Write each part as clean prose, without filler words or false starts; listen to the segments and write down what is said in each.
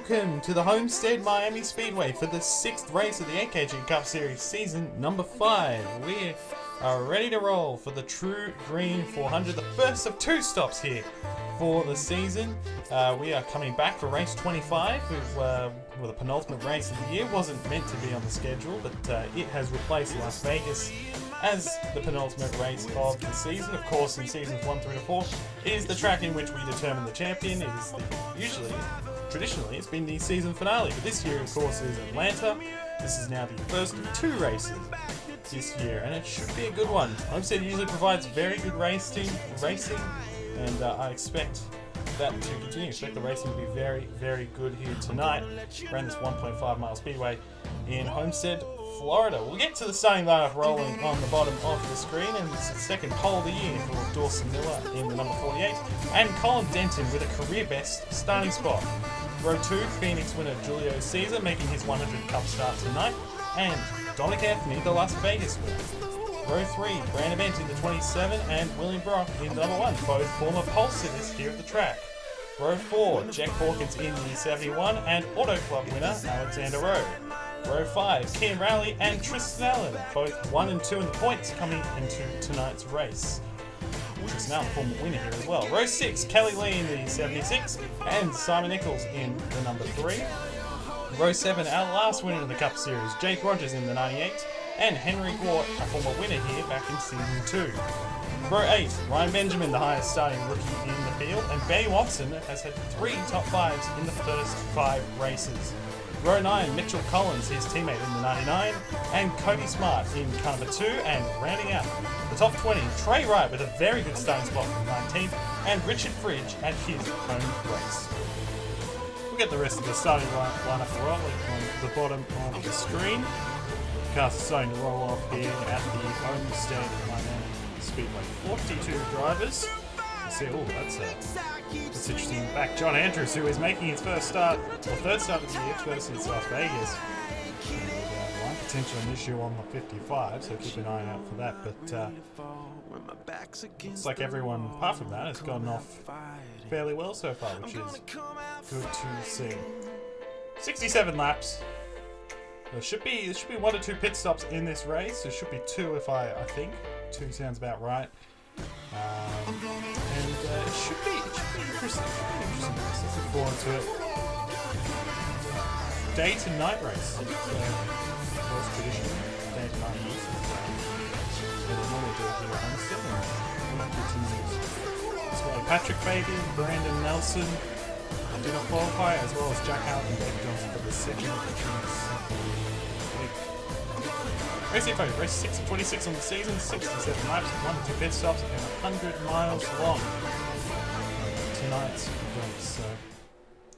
welcome to the Homestead Miami Speedway for the 6th race of the AKG Cup Series season number 5. We are ready to roll for the TruGreen 400, the first of 2 stops here for the season. We are coming back for race 25 with the penultimate race of the year. Wasn't meant to be on the schedule, but it has replaced Las Vegas as the penultimate race of the season. Of course, in seasons 1 through to 4 is the track in which we determine the champion. It is traditionally, it's been the season finale, but this year, of course, is Atlanta. This is now the first of 2 races this year, and it should be a good one. Homestead usually provides very good racing, and I expect that to continue. I expect the racing to be very, very good here tonight around this 1.5 mile speedway in Homestead, Florida. We'll get to the starting lineup rolling on the bottom of the screen, and it's the second pole of the year for Dawson Miller in the number 48, and Colin Denton with a career best starting spot. Row 2, Phoenix winner Julio Caesar making his 100 Cup start tonight, and Dominic Anthony, the Las Vegas winner. Row 3, Brandon Bent in the 27 and William Brock in the number 1, both former pole sitters here at the track. Row 4, Jack Hawkins in the 71 and Auto Club winner Alexander Rowe. Row 5, Kian Rowley and Tristan Allen, both 1 and 2 in the points coming into tonight's race. Tristan Allen, former winner here as well. Row 6, Kelly Lee in the 76 and Simon Nichols in the number 3. Row 7, our last winner in the Cup Series, Jake Rogers in the 98 and Henry Gwart, a former winner here back in season 2. Row 8, Ryan Benjamin, the highest starting rookie in the field, and Benny Watson has had 3 top 5s in the first 5 races. Row 9, Mitchell Collins, his teammate in the 99, and Cody Smart in car number 2, and rounding out the top 20, Trey Wright with a very good starting spot from 19th, and Richard Fridge at his home race. We'll get the rest of the starting lineup rolling on the bottom of the screen. The cars are starting to roll off here at the Homestead Miami Speedway. 42 drivers. You see, that's interesting. Back John Andrews, who is making his first start, or third start of the year, first since Las Vegas. One potential issue on the 55, so keep an eye out for that. But looks like everyone, apart from that, has gotten off fairly well so far, which is good to see. 67 laps. There should be 1 or 2 pit stops in this race. There should be 2 if I think. 2 sounds about right. And it should be interesting. Looking forward to it. Day to night race. Of course, traditionally, day to night race. We normally do it here at Homestead, and that continues. That's why Patrick Fabian, Brandon Nelson did not qualify, as well as Jack Howard and David Johnson for the second week. Race info, race 6 of 26 on the season, 67 laps, 1 or 2 pit stops, and 100 miles long. Tonight's race, so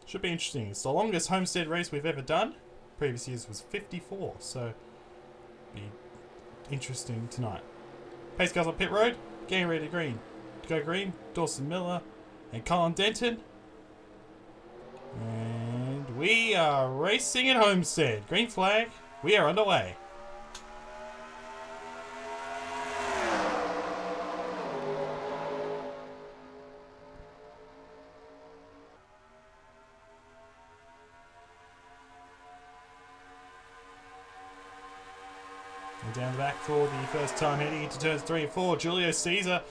should be interesting. It's the longest Homestead race we've ever done. Previous years was 54, so be interesting tonight. Pace cars on pit road, getting ready to go green, Dawson Miller and Colin Denton. And we are racing at Homestead. Green flag, we are underway. And down the back for the first time heading into turns 3 and 4, Julio Caesar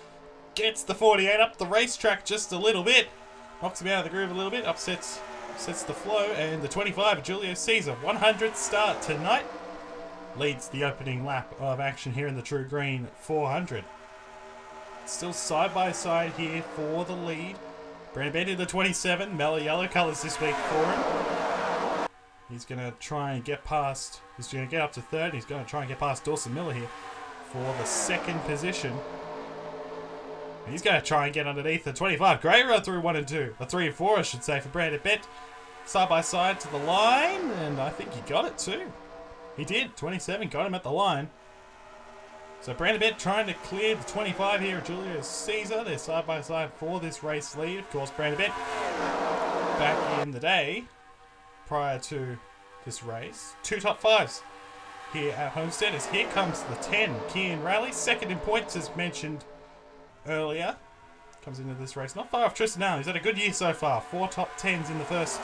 gets the 48 up the racetrack just a little bit. Knocks him out of the groove a little bit, upsets the flow, and the 25, Julio Caesar, 100th start tonight, leads the opening lap of action here in the TruGreen 400. Still side by side here for the lead. Brandon Bent in the 27, mellow yellow colours this week for him. He's going to try and get past, he's going to get up to third, he's going to try and get past Dawson Miller here for the second position. And he's going to try and get underneath the 25. Great run through 1 and 2. 3 and 4, I should say, for Brandon Bent. Side by side to the line, and I think he got it too. He did. 27 got him at the line. So Brandon Bent trying to clear the 25 here at Julio Caesar. They're side by side for this race lead. Of course, Brandon Bent back in the day, prior to this race, 2 top 5s here at Homestead. As here comes the 10, Kian Rowley, second in points as mentioned earlier. Comes into this race not far off Tristan Allen. He's had a good year so far. 4 top 10s in the first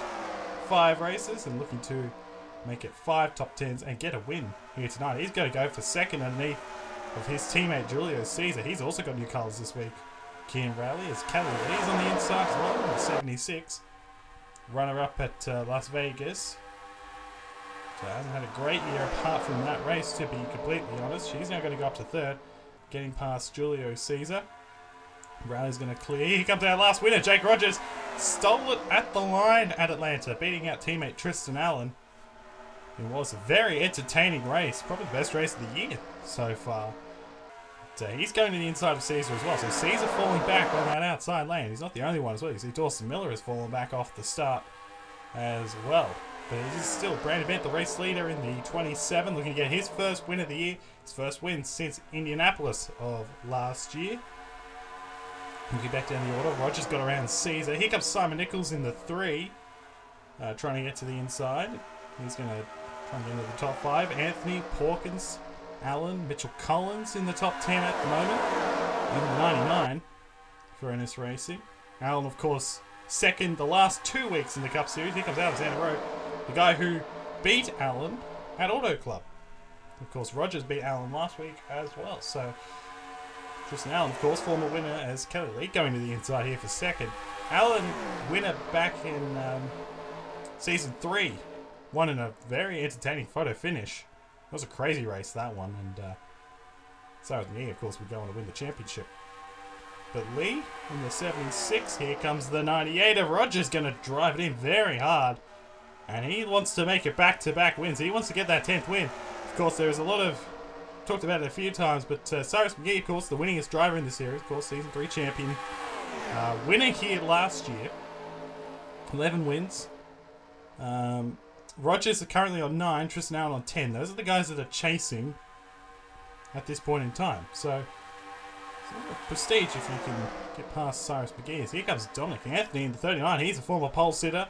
5 races and looking to make it 5 top 10s and get a win here tonight. He's going to go for second underneath of his teammate Julio Caesar. He's also got new colours this week. Kian Rowley as Kelly Lee's on the inside as well, at 76. Runner-up at Las Vegas. So hasn't had a great year apart from that race, to be completely honest. She's now going to go up to third, getting past Julio Caesar. Rowley's going to clear. Here comes our last winner. Jake Rogers stole it at the line at Atlanta, beating out teammate Tristan Allen. It was a very entertaining race, probably the best race of the year so far. But, he's going to the inside of Caesar as well, so Caesar falling back on that outside lane. He's not the only one as well. You see Dawson Miller has fallen back off the start as well. But he's still Brandon Bent, the race leader in the 27, looking to get his first win of the year. His first win since Indianapolis of last year. Looking back down the order, Rogers got around Caesar. Here comes Simon Nichols in the 3, trying to get to the inside. He's going to try and get into the top 5. Anthony, Porkins, Allen, Mitchell Collins in the top 10 at the moment. Even 99 for Ennis Racing. Allen, of course, second the last 2 weeks in the Cup Series. Here comes Alexander Rowe, the guy who beat Allen at Auto Club. Of course, Rogers beat Allen last week as well. So, Tristan Allen, of course, former winner as Kelly Lee, going to the inside here for second. Allen, winner back in Season 3. Won in a very entertaining photo finish. It was a crazy race, that one. And so was me, of course, would go on to win the championship. But Lee in the 76. Here comes the 98 of Rogers, going to drive it in very hard. And he wants to make it back-to-back wins. He wants to get that 10th win. Of course, there's a lot of... Talked about it a few times, but Cyrus McGee, of course, the winningest driver in the series. Of course, Season 3 champion. Winner here last year. 11 wins. Rogers are currently on 9, Tristan Allen on 10. Those are the guys that are chasing at this point in time. So, it's a lot of prestige if you can get past Cyrus McGee. Here comes Dominic Anthony in the 39. He's a former pole sitter.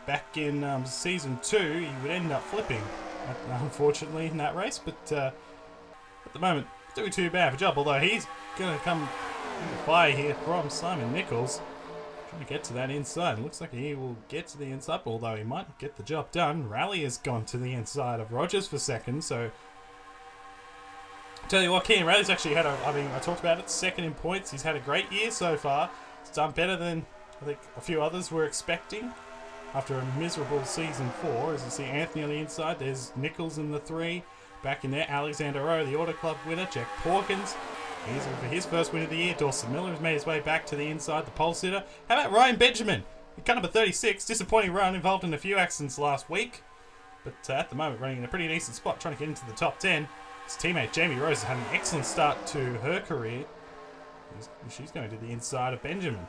Back in Season 2, he would end up flipping, unfortunately, in that race. But at the moment, doing too bad of a job. Although he's going to come in the fire here from Simon Nichols. Trying to get to that inside. It looks like he will get to the inside, although he might not get the job done. Rally has gone to the inside of Rogers for second, so... Tell you what, Kian Rally's actually had I talked about it, second in points. He's had a great year so far. He's done better than, I think, a few others were expecting. After a miserable Season 4, as you see Anthony on the inside, there's Nichols in the 3. Back in there, Alexander Rowe, the Auto Club winner. Jack Porkins. He's in for his first win of the year. Dawson Miller has made his way back to the inside, the pole sitter. How about Ryan Benjamin? Cut number 36. Disappointing run, involved in a few accidents last week. But at the moment, running in a pretty decent spot, trying to get into the top 10. His teammate Jamie Rose has had an excellent start to her career. She's going to the inside of Benjamin.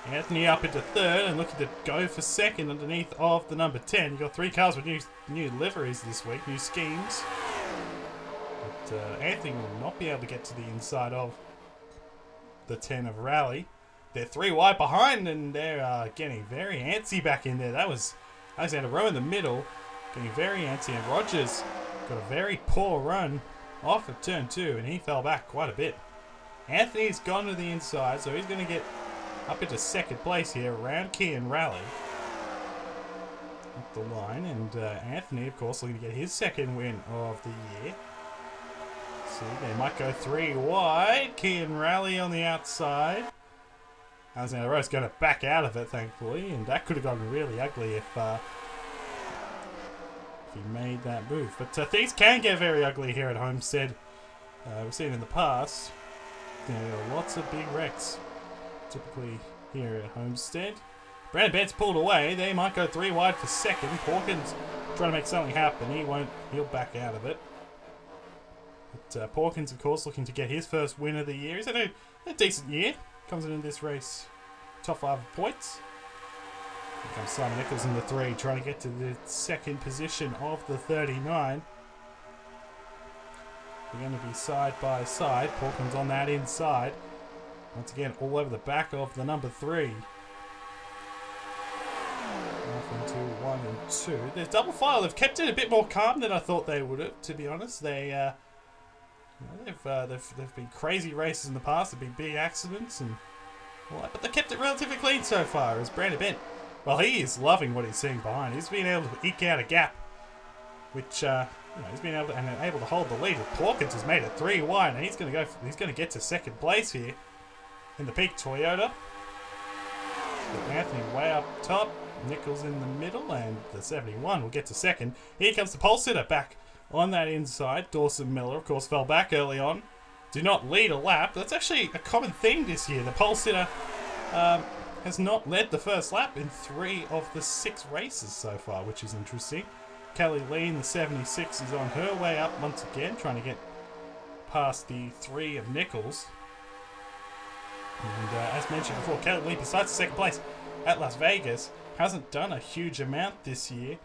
Anthony up into third and looking to go for second underneath of the number 10. You've got 3 cars with new liveries this week, new schemes. But Anthony will not be able to get to the inside of the 10 of Rally. They're 3 wide behind and they're getting very antsy back in there. That was Alexander Rowe in the middle, getting very antsy. And Rogers got a very poor run off of turn 2 and he fell back quite a bit. Anthony's gone to the inside, so he's going to get up into second place here around Kian Rally up the line. And Anthony, of course, looking to get his second win of the year. See, they might go 3 wide. Kian Rally on the outside. Alexander Rowe's going to back out of it, thankfully, and that could have gotten really ugly if he made that move. But things can get very ugly here at Homestead. We've seen in the past, there are lots of big wrecks, typically here at Homestead. Brandon Bent's pulled away. They might go 3 wide for second. Porkins trying to make something happen. He'll back out of it. But Porkins, of course, looking to get his first win of the year. He's had a decent year. Comes in this race, top 5 of points. Here comes Simon Nichols in the 3, trying to get to the second position of the 39. They're going to be side by side. Porkins on that inside. Once again, all over the back of the number 3. Off into 1 and 2. There's double file. They've kept it a bit more calm than I thought they would have, to be honest. They've been crazy races in the past. There've been big accidents and all that, but they kept it relatively clean so far. As Brandon Bent Well, he is loving what he's seeing behind. He's been able to eke out a gap, which he's been able to hold the lead. Hawkins has made it 3 wide, and he's going to get to second place here in the peak Toyota. With Anthony way up top, Nichols in the middle, and the 71 will get to second. Here comes the pole sitter back on that inside. Dawson Miller, of course, fell back early on. Do not lead a lap. That's actually a common theme this year. The pole sitter has not led the first lap in 3 of the 6 races so far, which is interesting. Kelly Lee in the 76 is on her way up once again, trying to get past the 3 of Nichols. And as mentioned before, Kelly Lee, besides second place at Las Vegas, hasn't done a huge amount this year.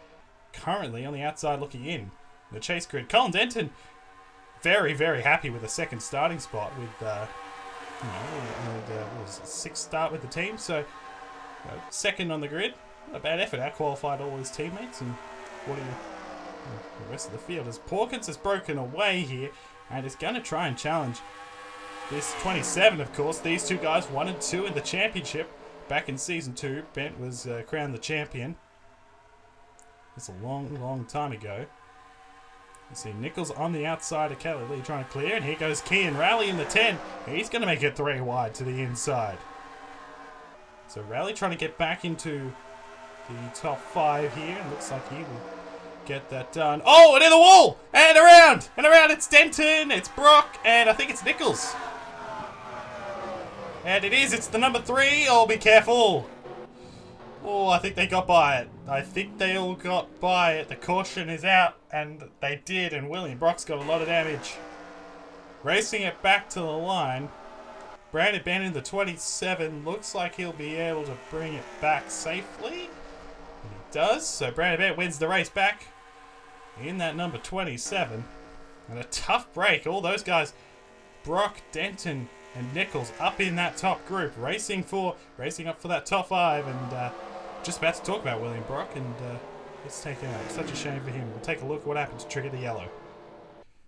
Currently on the outside looking in. The chase grid. Colin Denton, very, very happy with the second starting spot with, was 6th start with the team. So, second on the grid. Not a bad effort. Out-qualified all his teammates and the rest of the field. As Hawkins has broken away here and is going to try and challenge this 27, of course. These two guys, 1 and 2 in the championship. Back in Season 2, Bent was crowned the champion. It's a long, long time ago. You see Nichols on the outside of Kelly Lee trying to clear, and here goes Kean Raleigh in the 10. He's going to make it 3 wide to the inside. So Raleigh trying to get back into the top 5 here, and looks like he will get that done. Oh, and in the wall! And around! And around! It's Denton, it's Brock, and I think it's Nichols. And it's the number 3. Oh, be careful! Oh, I think they got by it. I think they all got by it. The caution is out, and they did, and William Brock's got a lot of damage. Racing it back to the line. Brandon Bent in the 27. Looks like he'll be able to bring it back safely. And he does, so Brandon Bent wins the race back in that number 27. And a tough break. All those guys, Brock, Denton, and Nichols up in that top group, racing up for that top 5, and just about to talk about William Brock, and it's taken out. Such a shame for him. We'll take a look at what happened to trigger the yellow.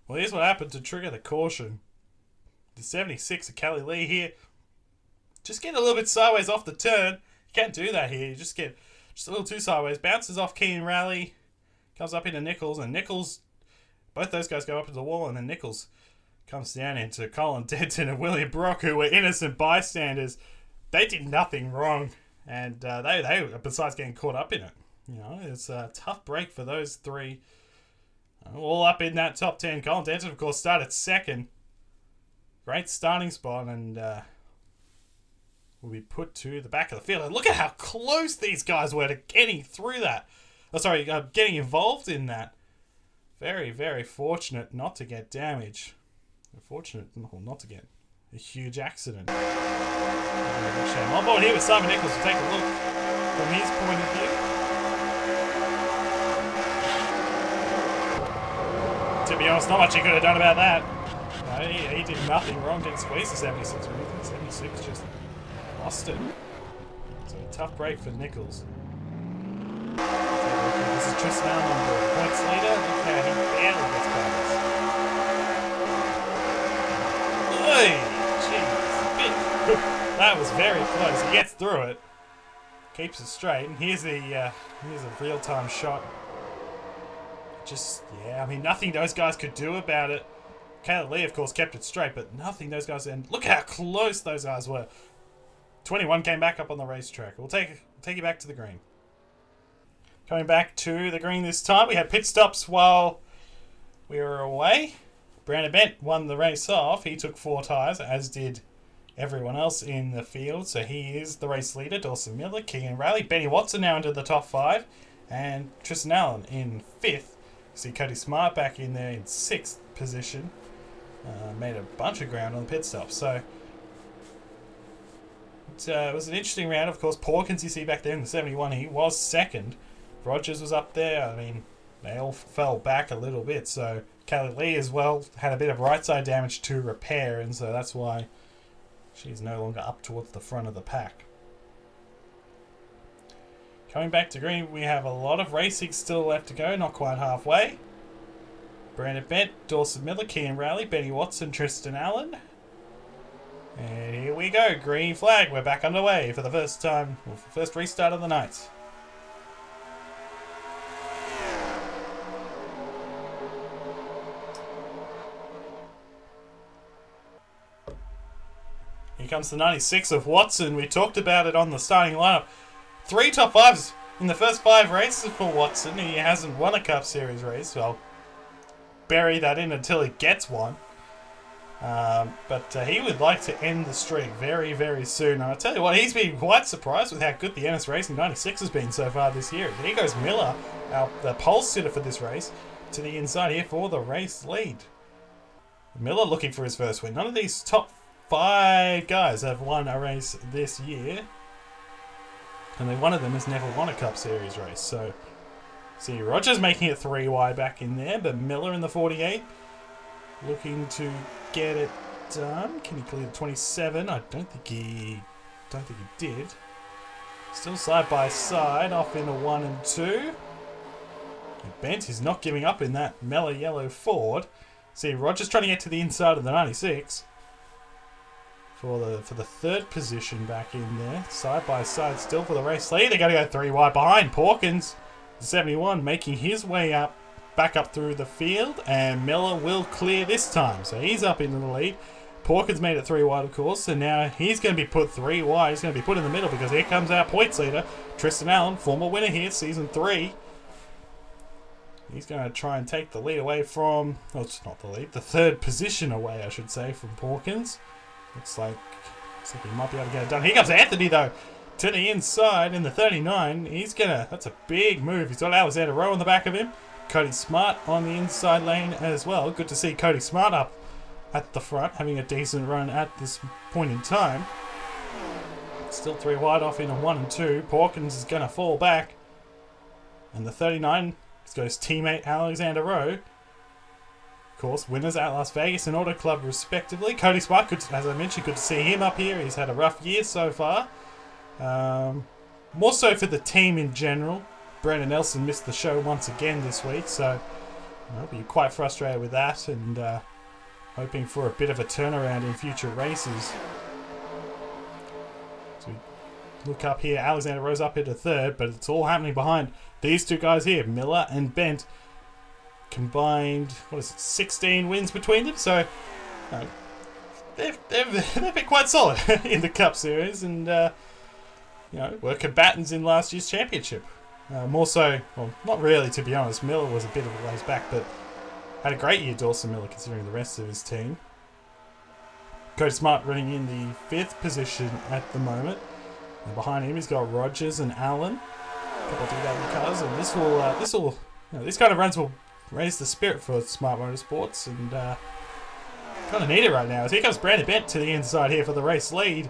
Well, here's what happened to trigger the caution. The 76 of Kelly Lee here, just getting a little bit sideways off the turn. You can't do that here. You just get a little too sideways. Bounces off Kean Raleigh, comes up into Nichols, and Nichols, both those guys go up into the wall, and then Nichols comes down into Colin Denton and William Brock, who were innocent bystanders. They did nothing wrong, and they besides getting caught up in it. It's a tough break for those 3. All up in that top 10. Colin Denton, of course, started second. Great starting spot, and will be put to the back of the field. And look at how close these guys were to getting through that. Getting involved in that. Very, very fortunate not to get damage. Fortunate not to get a huge accident. Shame. On board here with Simon Nichols to take a look from his point of view. To be honest, not much he could have done about that. No, he did nothing wrong. Didn't squeeze the 76 or anything. 76 just lost it. So a tough break for Nichols. This is Tristan on the points leader. Look how he barely gets past. Jeez, that was very close. He gets through it, keeps it straight, and here's a real-time shot. Nothing those guys could do about it. Caleb Lee, of course, kept it straight, but nothing those guys, and look how close those guys were. 21 came back up on the racetrack. We'll take you back to the green. Coming back to the green this time, we had pit stops while we were away. Brandon Bent won the race off. He took 4 tyres, as did everyone else in the field. So he is the race leader. Dawson Miller, Kean Raleigh, Benny Watson now into the top 5, and Tristan Allen in 5th. See Cody Smart back in there in 6th position. Made a bunch of ground on the pit stop. So it was an interesting round. Of course, Hawkins you see back there in the 71. He was second. Rogers was up there. They all fell back a little bit. So Kelly Lee as well had a bit of right side damage to repair, and so that's why she's no longer up towards the front of the pack. Coming back to green, we have a lot of racing still left to go, not quite halfway. Brandon Bent, Dawson Miller, Kean Raleigh, Benny Watson, Tristan Allen. And here we go, green flag. We're back underway for the first time, first restart of the night. Here comes the 96 of Watson. We talked about it on the starting lineup. 3 top 5s in the first 5 races for Watson. He hasn't won a Cup Series race, so I'll bury that in until he gets one. But he would like to end the streak very, very soon. And I'll tell you what, he's been quite surprised with how good the NS Racing 96 has been so far this year. Here goes Miller, the pole sitter for this race, to the inside here for the race lead. Miller looking for his first win. None of these top 5 guys have won a race this year. Only one of them has never won a Cup Series race. So, see, Rogers making it 3 wide back in there, but Miller in the 48 looking to get it done. Can he clear the 27? I don't think he did. Still side by side, off in a 1 and 2. Bent is not giving up in that mellow yellow Ford. See, Rogers trying to get to the inside of the 96 for the 3rd position back in there. Side by side still for the race lead. They're going to go 3 wide behind. Porkins, 71, making his way up, back up through the field, and Miller will clear this time. So he's up into the lead. Porkins made it 3 wide, of course, so now he's going to be put 3 wide. He's going to be put in the middle because here comes our points leader, Tristan Allen, former winner here, season 3. He's going to try and take the lead away from, well, it's not the lead, the 3rd position away, I should say, from Porkins. Looks like he might be able to get it done. Here comes Anthony, though, to the inside in the 39. That's a big move. He's got Alexander Rowe on the back of him. Cody Smart on the inside lane as well. Good to see Cody Smart up at the front, having a decent run at this point in time. Still 3 wide off in a 1 and 2. Porkins is going to fall back. And the 39, he's got his teammate Alexander Rowe. Of course, winners at Las Vegas and Auto Club respectively. Cody Smart, as I mentioned, good to see him up here. He's had a rough year so far. More so for the team in general. Brandon Nelson missed the show once again this week, so I'll be quite frustrated with that and hoping for a bit of a turnaround in future races. So we look up here, Alexander Rose up into 3rd, but it's all happening behind these 2 guys here, Miller and Bent. Combined, 16 wins between them, so they've been quite solid in the Cup Series, and were combatants in last year's championship. More so, well, not really, to be honest. Miller was a bit of a ways back, but had a great year, Dawson Miller, considering the rest of his team. Cody Smart running in the 5th position at the moment. And behind him, he's got Rogers and Allen. A couple of DW cars, and these kind of runs will raise the spirit for Smart Motorsports, and kind of need it right now. As here comes Brandon Bent to the inside here for the race lead,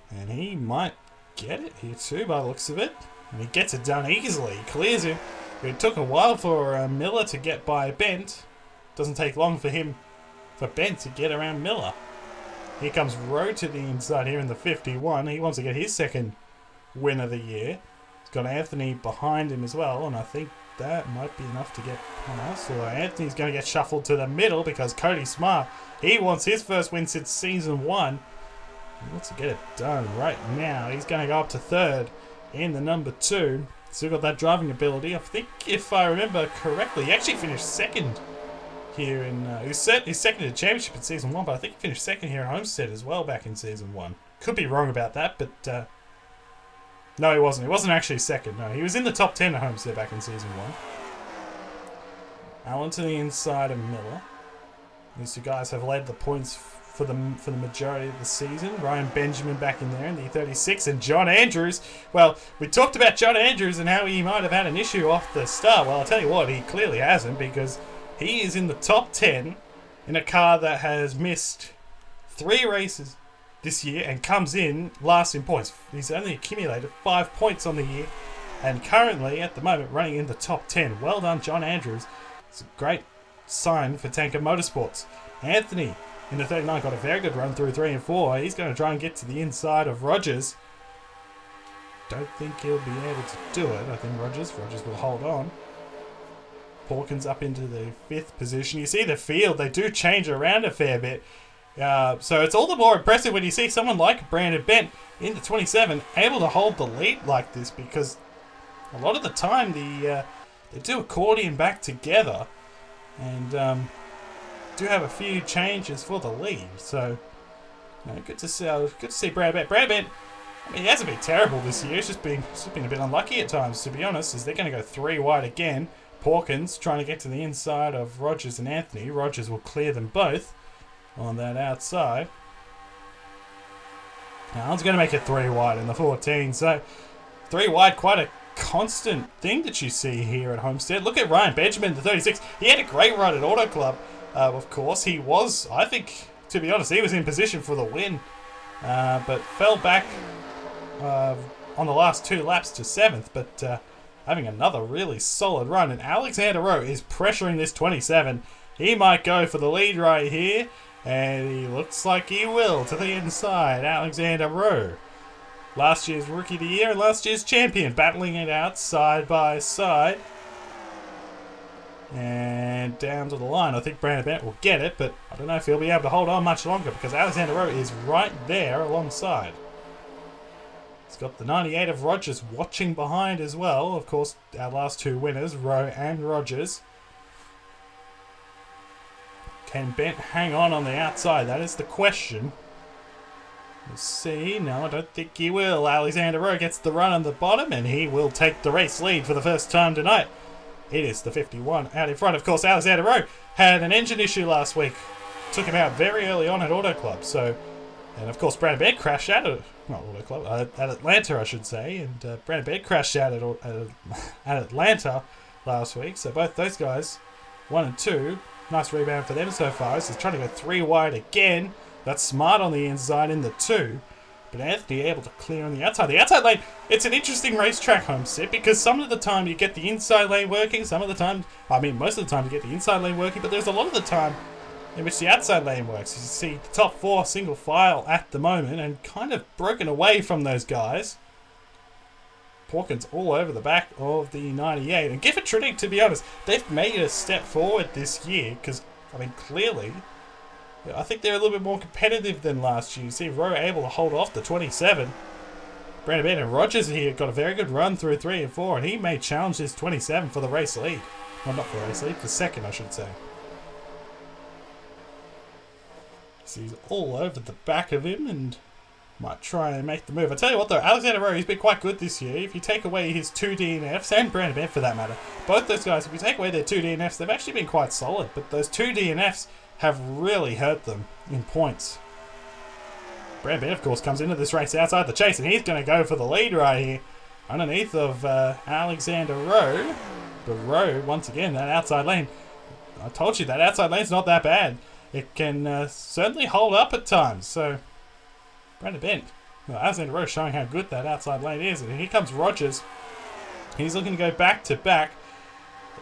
and he might get it here too by the looks of it. And he gets it done easily. He clears him. It took a while for Miller to get by Bent. Doesn't take long for Bent to get around Miller. Here comes Rowe to the inside here in the 51. He wants to get his 2nd win of the year. He's got Anthony behind him as well, and I think that might be enough to get past. So Anthony's going to get shuffled to the middle because Cody Smart, he wants his first win since season 1. He wants to get it done right now. He's going to go up to 3rd in the number 2. Still got that driving ability. I think, if I remember correctly, he actually finished 2nd here in... He's second in the championship in season 1, but I think he finished 2nd here at Homestead as well back in season 1. Could be wrong about that, but... no, he wasn't. He wasn't actually 2nd. No, he was in the top 10 at Homestead back in season 1. Allen to the inside of Miller. These 2 guys have led the points for the majority of the season. Ryan Benjamin back in there in the 36, and John Andrews. Well, we talked about John Andrews and how he might have had an issue off the start. Well, I'll tell you what, he clearly hasn't, because he is in the top 10 in a car that has missed 3 races this year and comes in last in points. He's only accumulated 5 points on the year, and currently, at the moment, running in the top 10. Well done, John Andrews. It's a great sign for Tanker Motorsports. Anthony in the 39 got a very good run through 3 and 4. He's going to try and get to the inside of Rogers. Don't think he'll be able to do it. I think Rogers will hold on. Porkins up into the 5th position. You see the field, they do change around a fair bit. So it's all the more impressive when you see someone like Brandon Bent in the 27 able to hold the lead like this, because a lot of the time they do accordion back together and do have a few changes for the lead. So No, good to see Brad Bent. Brad Bent, I mean, he hasn't been terrible this year. It's just been a bit unlucky at times, to be honest, as they're going to go 3 wide again. Pawkins trying to get to the inside of Rogers and Anthony. Rogers will clear them both on that outside. Allen's going to make it 3 wide in the 14. So 3 wide, quite a constant thing that you see here at Homestead. Look at Ryan Benjamin, the 36. He had a great run at Auto Club. Of course, he was, I think, to be honest, he was in position for the win. But fell back on the last 2 laps to 7th. But having another really solid run. And Alexander Rowe is pressuring this 27. He might go for the lead right here. And he looks like he will to the inside. Alexander Rowe. Last year's Rookie of the Year and last year's champion. Battling it out side by side. And down to the line. I think Brandon Bent will get it. But I don't know if he'll be able to hold on much longer. Because Alexander Rowe is right there alongside. He's got the 98 of Rogers watching behind as well. Of course, our last 2 winners, Rowe and Rogers. Can Bent hang on the outside? That is the question. We'll see. No, I don't think he will. Alexander Rowe gets the run on the bottom, and he will take the race lead for the first time tonight. It is the 51 out in front. Of course, Alexander Rowe had an engine issue last week. Took him out very early on at Auto Club. And of course, Brandon Bent crashed out at Auto Club, at Atlanta, I should say. And Brandon Bent crashed out at Atlanta last week. So both those guys, 1 and 2. Nice rebound for them so far. So he's trying to go 3 wide again. That's smart on the inside in the 2. But Anthony able to clear on the outside. The outside lane, it's an interesting racetrack, Homestead, because some of the time you get the inside lane working. Some of the time, most of the time you get the inside lane working. But there's a lot of the time in which the outside lane works. You see the top 4 single file at the moment and kind of broken away from those guys. Pawkins all over the back of the 98. And Gifford Trinity, to be honest, they've made a step forward this year because, clearly, I think they're a little bit more competitive than last year. You see Rowe able to hold off the 27. Brandon Bent and Rogers here got a very good run through 3 and 4, and he may challenge this 27 for the race lead. Well, not for the race lead, for second, I should say. So he's all over the back of him and might try and make the move. I tell you what though, Alexander Rowe, he's been quite good this year. If you take away his 2 DNFs, and Brandon Bent for that matter, both those guys, if you take away their 2 DNFs, they've actually been quite solid. But those 2 DNFs have really hurt them in points. Brandon Bent, of course, comes into this race outside the chase, and he's going to go for the lead right here underneath of Alexander Rowe. But Rowe, once again, that outside lane, I told you that outside lane's not that bad. It can certainly hold up at times. So Brandon Bent, Alexander Rowe showing how good that outside lane is. And here comes Rogers. He's looking to go back-to-back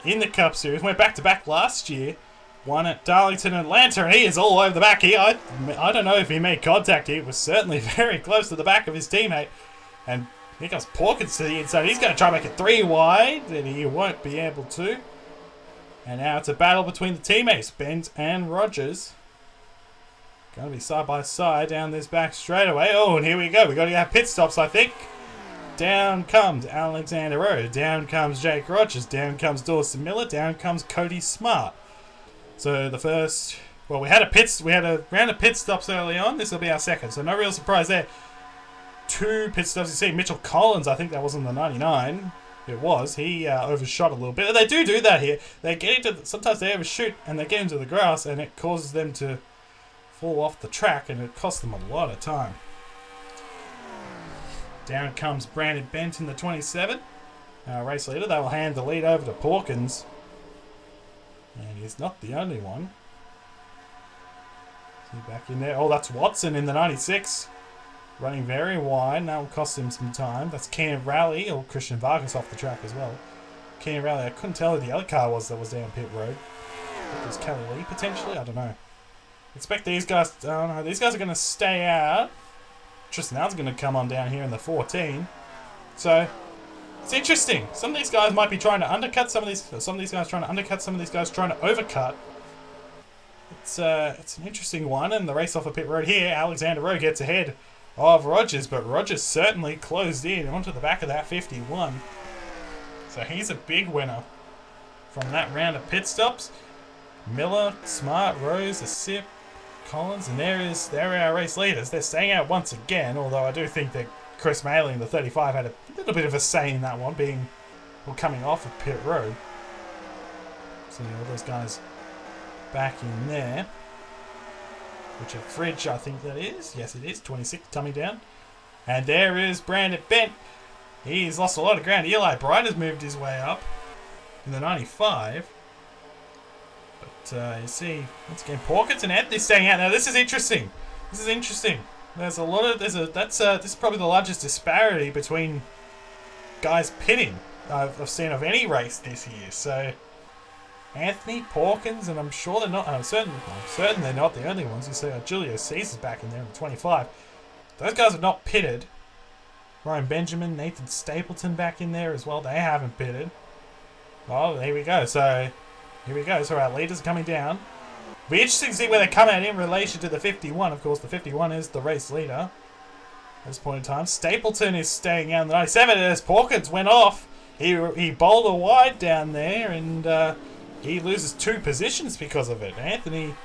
in the Cup Series. Went back-to-back last year. Won at Darlington and Atlanta, and he is all over the back here. I don't know if he made contact. He was certainly very close to the back of his teammate. And here comes Pawkins to the inside. He's going to try and make it 3 wide, and he won't be able to. And now it's a battle between the teammates, Bent and Rogers. Going to be side by side down this back straightaway. Oh, and here we go. We've got to have pit stops, I think. Down comes Alexander Rowe. Down comes Jake Rogers. Down comes Dawson Miller. Down comes Cody Smart. So the first, well, we had a round of pit stops early on. This will be our second, so no real surprise there. 2 pit stops. You see Mitchell Collins, I think that was on the 99. It was. He overshot a little bit. They do that here. They get into sometimes they overshoot and they get into the grass, and it causes them to fall off the track, and it costs them a lot of time. Down comes Brandon Bent in the 27. Race leader. They will hand the lead over to Pawkins. And he's not the only one. See back in there. Oh, that's Watson in the 96. Running very wide. That will cost him some time. That's Keenan Raleigh, or Christian Vargas off the track as well. Keenan Raleigh, I couldn't tell who the other car was that was down pit road. It was Kelly Lee, potentially? I don't know. Expect these guys, I don't know, these guys are going to stay out. Tristan Allen's going to come on down here in the 14. So, it's interesting. Some of these guys might be trying to undercut some of these guys trying to undercut some of these guys trying to overcut. It's an interesting one, and the race off of pit road here, Alexander Rowe gets ahead of Rogers, but Rogers certainly closed in onto the back of that 51. So he's a big winner from that round of pit stops. Miller, Smart, Rose, a sip, Collins, and there are our race leaders. They're staying out once again, although I do think that Chris Maley in the 35 had a little bit of a say in that one, coming off of pit road. See all those guys back in there. Richard Fridge, I think that is. Yes, it is. 26 coming down. And there is Brandon Bent. He's lost a lot of ground. Eli Bright has moved his way up in the 95. But you see, once again, Porkins and Anthony staying out. Now this is interesting. There's a lot of this is probably the largest disparity between guys pitting I've seen of any race this year. So Anthony, Porkins, and I'm sure they're not. I'm certain they're not the only ones. You see, Julio Caesar's back in there in the 25. Those guys are not pitted. Ryan Benjamin, Nathan Stapleton back in there as well. They haven't pitted. Oh, here we go. So our leaders are coming down. It'll be interesting to see where they come out in relation to the 51. Of course, the 51 is the race leader at this point in time. Stapleton is staying out in the 97 as Porkins went off. He bowled a wide down there, and he loses 2 positions because of it. Anthony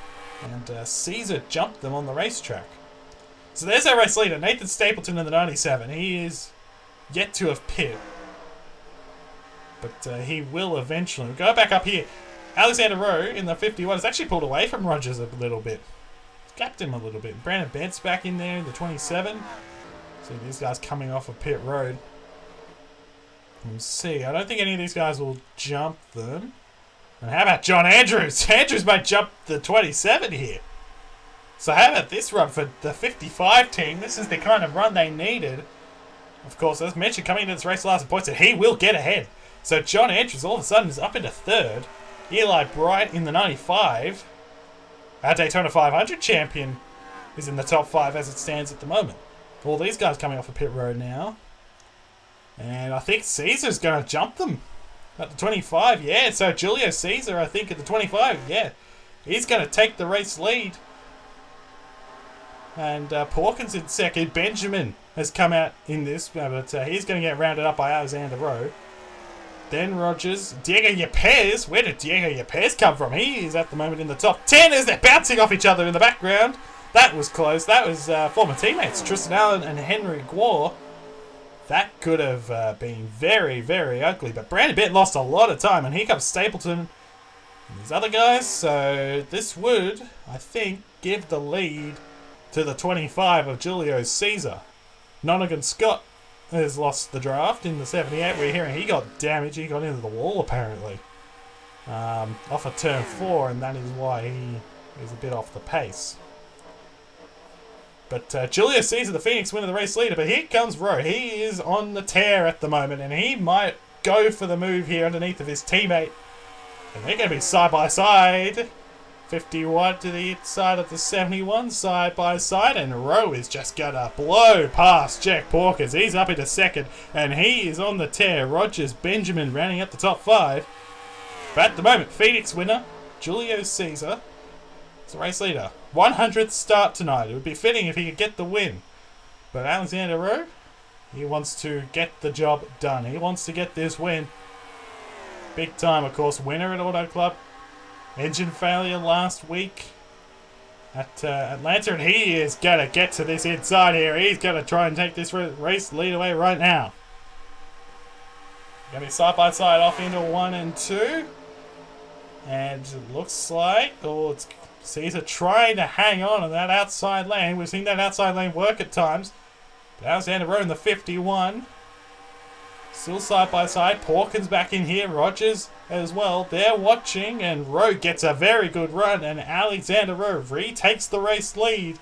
and Caesar jumped them on the racetrack. So there's our race leader, Nathan Stapleton in the 97. He is yet to have pitted, but he will eventually. We'll go back up here. Alexander Rowe in the 51 has actually pulled away from Rogers a little bit. Gapped him a little bit. Brandon Bent's back in there in the 27. See these guys coming off of pit road. We'll see. I don't think any of these guys will jump them. And how about John Andrews? Andrews might jump the 27 here. So how about this run for the 55 team? This is the kind of run they needed. Of course, as mentioned, coming into this race last points, that he will get ahead. So John Andrews all of a sudden is up into 3rd. Eli Bright in the 95. Our Daytona 500 champion is in the top 5 as it stands at the moment. All these guys coming off of pit road now. And I think Caesar's going to jump them at the 25. Yeah, so Julio Caesar, I think, at the 25. Yeah, he's going to take the race lead. And Porkins in second. Benjamin has come out in this, but he's going to get rounded up by Alexander Rowe. Then Rogers. Diego Yepes. Where did Diego Yepes come from? He is at the moment in the top 10 as they're bouncing off each other in the background. That was close. That was former teammates Tristan Allen and Henry Gore. That could have been very, very ugly. But Brandon Bent lost a lot of time. And here comes Stapleton and these other guys. So this would, I think, give the lead to the 25 of Julio Caesar. Nonigan Scott has lost the draft in the 78. We're hearing he got damaged. He got into the wall, apparently. Off of turn 4, and that is why he is a bit off the pace. But Julio Caesar, the Phoenix winner, the race leader. But here comes Rowe. He is on the tear at the moment, and he might go for the move here underneath of his teammate. And they're going to be side by side. 51 to the side of the 71, side by side, and Rowe is just going to blow past Jack Porkins. He's up into 2nd, and he is on the tear. Rogers, Benjamin rounding up the top 5. But at the moment, Phoenix winner, Julio Caesar, is the race leader. 100th start tonight. It would be fitting if he could get the win. But Alexander Rowe, he wants to get the job done. He wants to get this win. Big time, of course, winner at Auto Club. Engine failure last week at Atlanta, and he is going to get to this inside here. He's going to try and take this race lead away right now. Going to be side by side off into 1 and 2. And it looks like, it's Caesar trying to hang on to that outside lane. We've seen that outside lane work at times. But Alexander Rowe in the 51. Still side by side. Porkins back in here. Rogers as well. They're watching, and Rowe gets a very good run, and Alexander Rowe retakes the race lead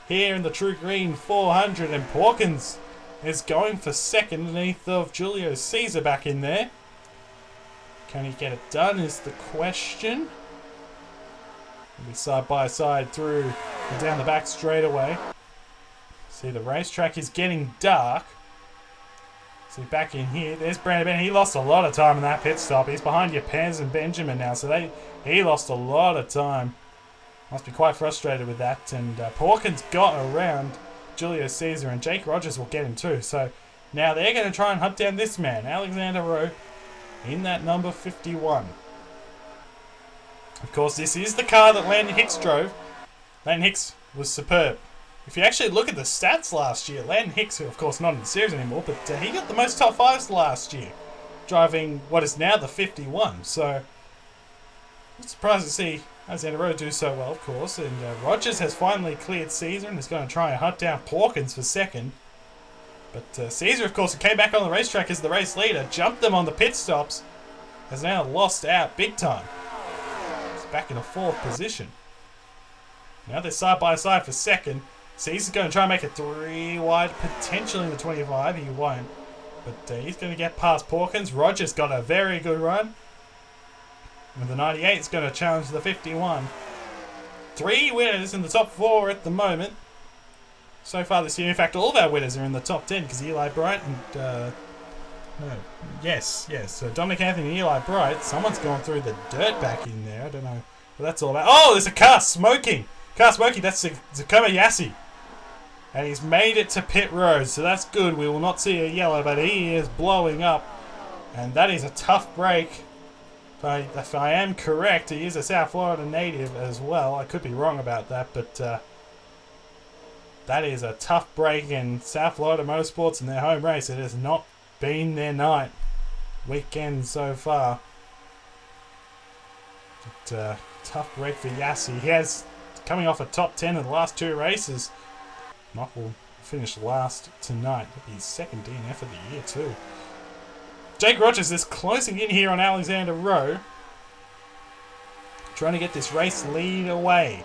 here in the TruGreen 400, and Porkins is going for 2nd underneath of Julio Caesar back in there. Can he get it done is the question. He'll be side by side through and down the back straight away. See, the racetrack is getting dark. See, back in here, there's Brandon Bent. He lost a lot of time in that pit stop. He's behind Yepes and Benjamin now, so he lost a lot of time. Must be quite frustrated with that. And Porkins got around Julio Caesar, and Jake Rogers will get him too. So now they're going to try and hunt down this man, Alexander Rowe, in that number 51. Of course, this is the car that Landon Hicks drove Landon Hicks was superb. If you actually look at the stats last year, Landon Hicks, who of course not in the series anymore, but he got the most top 5s last year, driving what is now the 51. So, I'm surprised to see Alexander Rowe do so well, of course. And Rogers has finally cleared Caesar and is going to try and hunt down Porkins for second. But Caesar, of course, who came back on the racetrack as the race leader, jumped them on the pit stops, has now lost out big time. He's back in a 4th position. Now they're side by side for second. Caesar's going to try and make it 3 wide, potentially in the 25. He won't. But he's going to get past Porkins. Rogers got a very good run. And the 98 is going to challenge the 51. 3 winners in the top 4 at the moment. So far this year. In fact, all of our winners are in the top 10 because Eli Bright and... Yes. So Dominic Anthony and Eli Bright. Someone's gone through the dirt back in there. I don't know what that's all about. Oh, there's a car smoking. That's Zakoma Yassi. And he's made it to pit road, so that's good. We will not see a yellow, but he is blowing up. And that is a tough break. But if I am correct, he is a South Florida native as well. I could be wrong about that, but that is a tough break in South Florida Motorsports in their home race. It has not been their night weekend so far. But, tough break for Yassi. He has... coming off a top 10 in the last 2 races. Knock will finish last tonight. That'll be his 2nd DNF of the year too. Jake Rogers is closing in here on Alexander Rowe. Trying to get this race lead away.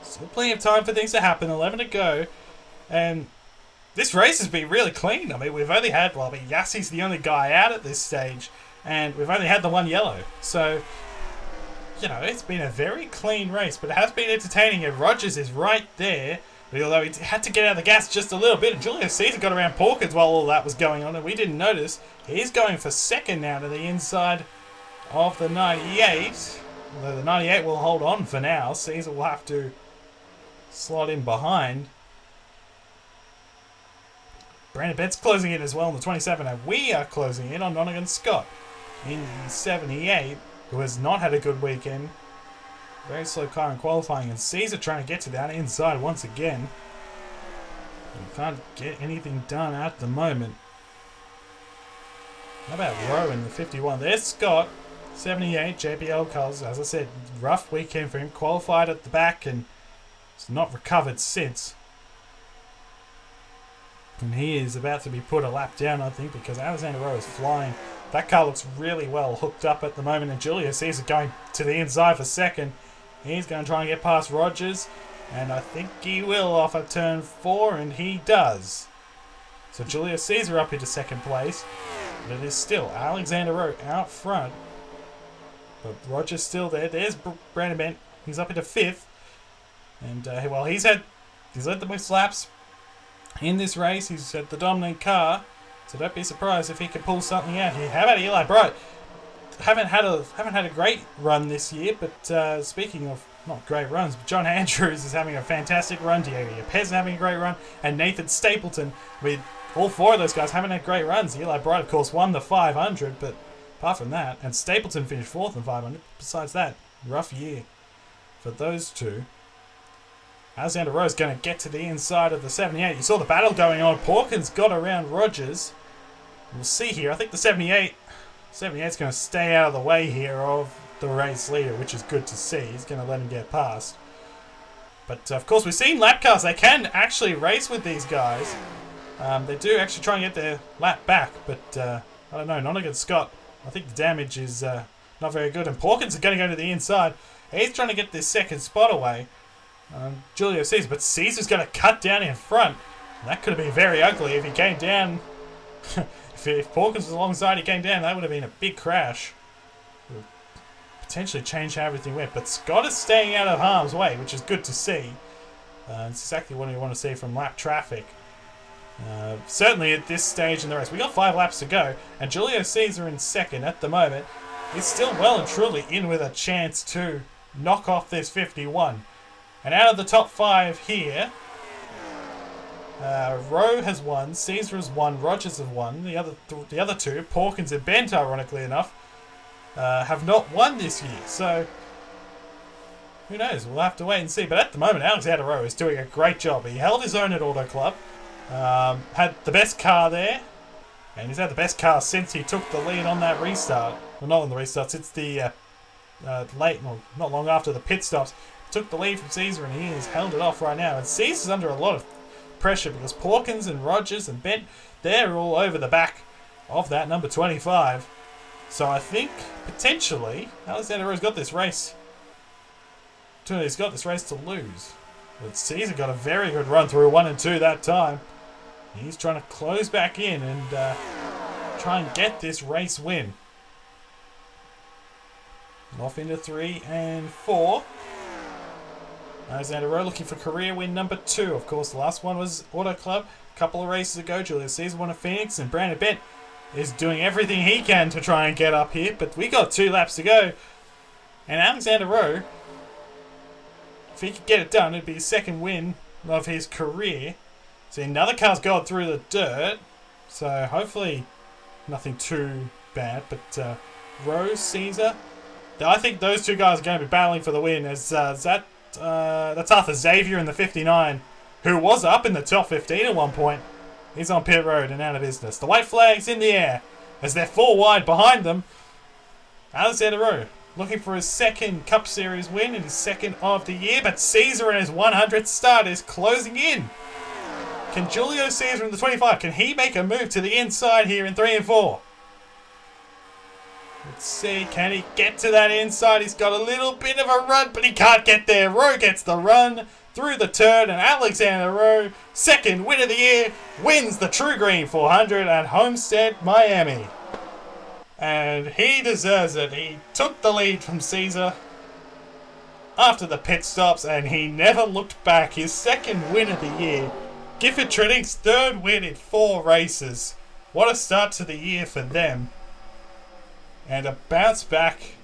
Still plenty of time for things to happen. 11 to go. And this race has been really clean. I mean, we've only had... Well, Yassi's the only guy out at this stage. And we've only had the 1 yellow. So... you know, it's been a very clean race, but it has been entertaining, and Rogers is right there, although he had to get out of the gas just a little bit, and Julius Caesar got around Porkins while all that was going on, and we didn't notice. He's going for second now to the inside of the 98, although the 98 will hold on for now. Caesar will have to slot in behind. Brandon Bent's closing in as well in the 27, and we are closing in on Nonigan Scott in the 78. Who has not had a good weekend. Very slow car in qualifying, and Caesar trying to get to that inside once again. And can't get anything done at the moment. How about Rowe in the 51? There's Scott, 78, JBL cars. As I said, rough weekend for him. Qualified at the back and has not recovered since. And he is about to be put a lap down, I think, because Alexander Rowe is flying. That car looks really well hooked up at the moment, and Julius Caesar going to the inside for second. He's going to try and get past Rogers, and I think he will off of turn 4, and he does. So Julius Caesar up into 2nd place, but it is still Alexander Rowe out front. But Rogers still there. There's Brandon Bent. He's up into 5th, and well, he's led the most laps in this race. He's had the dominant car. So don't be surprised if he could pull something out here. How about Eli Bright? Haven't had a great run this year, but speaking of not great runs, but John Andrews is having a fantastic run. Diego Pez is having a great run, and Nathan Stapleton, with all 4 of those guys having had great runs. Eli Bright, of course, won the 500, but apart from that, and Stapleton finished 4th in 500. Besides that, rough year for those two. Alexander Rowe's going to get to the inside of the 78. You saw the battle going on. Porkins got around Rogers. We'll see here. I think the 78 is going to stay out of the way here of the race leader, which is good to see. He's going to let him get past. But, of course, we've seen lap cars. They can actually race with these guys. They do actually try and get their lap back, but I don't know. Nonigan Scott, I think the damage is not very good. And Porkins is going to go to the inside. He's trying to get this 2nd spot away. Julio Caesar, but Caesar's going to cut down in front. And that could have been very ugly if he came down. if Porkins was alongside, he came down, that would have been a big crash. It would potentially change how everything went. But Scott is staying out of harm's way, which is good to see. It's exactly what you want to see from lap traffic. Certainly at this stage in the race. We got 5 laps to go, and Julio Caesar in 2nd at the moment is still well and truly in with a chance to knock off this 51. And out of the top 5 here, Rowe has won, Caesar has won, Rogers have won. The other two, Porkins and Bent, ironically enough, have not won this year. So who knows? We'll have to wait and see. But at the moment, Alexander Rowe is doing a great job. He held his own at Auto Club. Had the best car there. And he's had the best car since he took the lead on that restart. Well, not on the restart, since the not long after the pit stops. Took the lead from Caesar and he has held it off right now. And Caesar's under a lot of pressure because Pawkins and Rogers and Bent, they're all over the back of that number 25. So I think potentially Alexander Rowe's got this race. He's got this race to lose. But Caesar got a very good run through 1 and 2 that time. He's trying to close back in and try and get this race win. Off into 3 and 4. Alexander Rowe looking for career win number 2. Of course, the last one was Auto Club. A couple of races ago, Julius Caesar won at Phoenix, and Brandon Bent is doing everything he can to try and get up here. But we got 2 laps to go. And Alexander Rowe, if he could get it done, it'd be his second win of his career. See, another car's gone through the dirt. So hopefully nothing too bad. But Rowe, Caesar, I think those 2 guys are going to be battling for the win. As that's Arthur Xavier in the 59, who was up in the top 15 at one point. He's on pit road and out of business. The white flag's in the air as they're 4 wide behind them. Alexander Rowe looking for his second Cup Series win and his second of the year, but Caesar in his 100th start is closing in. Can Julio Caesar in the 25, can he make a move to the inside here in 3 and 4? Let's see, can he get to that inside? He's got a little bit of a run, but he can't get there. Rowe gets the run through the turn, and Alexander Rowe, second win of the year, wins the TruGreen 400 at Homestead, Miami. And he deserves it. He took the lead from Caesar after the pit stops, and he never looked back. His second win of the year. Gifford Trinning's third win in 4 races. What a start to the year for them. And a bounce back,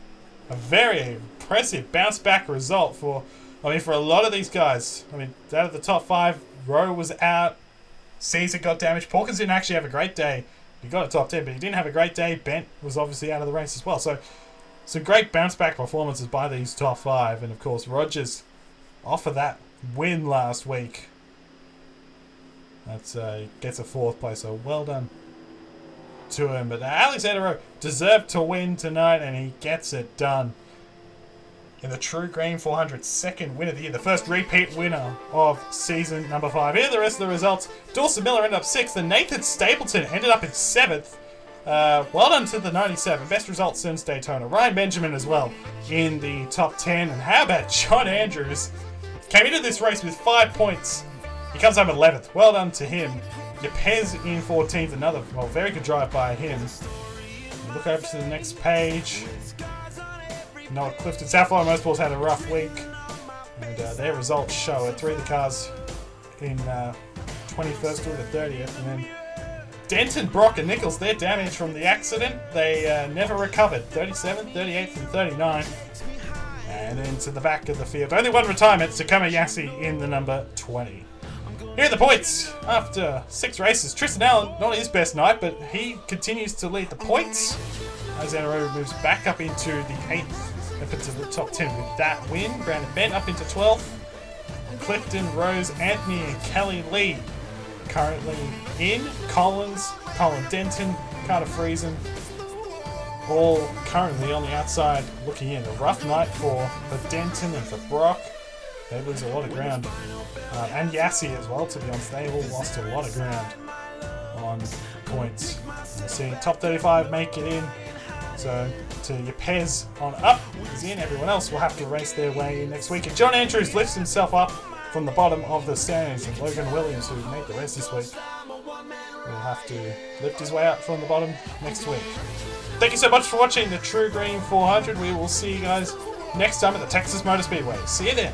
a very impressive bounce back result for a lot of these guys. Out of the top 5, Rowe was out. Caesar got damaged. Pawkins didn't actually have a great day. He got a top 10, but he didn't have a great day. Bent was obviously out of the race as well. So some great bounce back performances by these top 5. And of course, Rogers off of that win last week. That's gets a 4th place. So well done to him. But Alexander Rowe deserved to win tonight, and he gets it done. In the TruGreen 400, second win of the year, the first repeat winner of season number 5. Here are the rest of the results. Dawson Miller ended up 6th, and Nathan Stapleton ended up in 7th. Well done to the 97. Best result since Daytona. Ryan Benjamin as well in the top 10. And how about John Andrews? Came into this race with 5 points. He comes home 11th. Well done to him. Yepes in 14th. Another very good drive by him. Look over to the next page. Noah Clifton. South Florida Motorsports had a rough week, and their results show it. 3 of the cars in 21st through the 30th, and then Denton, Brock, and Nichols, their damage from the accident, they never recovered. 37th, 38th, and 39th. And then to the back of the field. Only one retirement, Sakuma Yassi in the number 20. Here are the points after 6 races. Tristan Allen, not his best night, but he continues to lead the points. Alexander Rowe moves back up into the 8th. Up into the top 10 with that win. Brandon Bent up into 12th. Clifton, Rose, Anthony, and Kelly Lee currently in. Collins, Colin Denton, Carter Friesen, all currently on the outside looking in. A rough night for Denton and for Brock. They lose a lot of ground. And Yassi as well, to be honest. They all lost a lot of ground on points. We'll see top 35 make it in. So to Yepes on up is in. Everyone else will have to race their way in next week. And John Andrews lifts himself up from the bottom of the standings. And Logan Williams, who made the race this week, will have to lift his way up from the bottom next week. Thank you so much for watching the TruGreen 400. We will see you guys next time at the Texas Motor Speedway. See you then.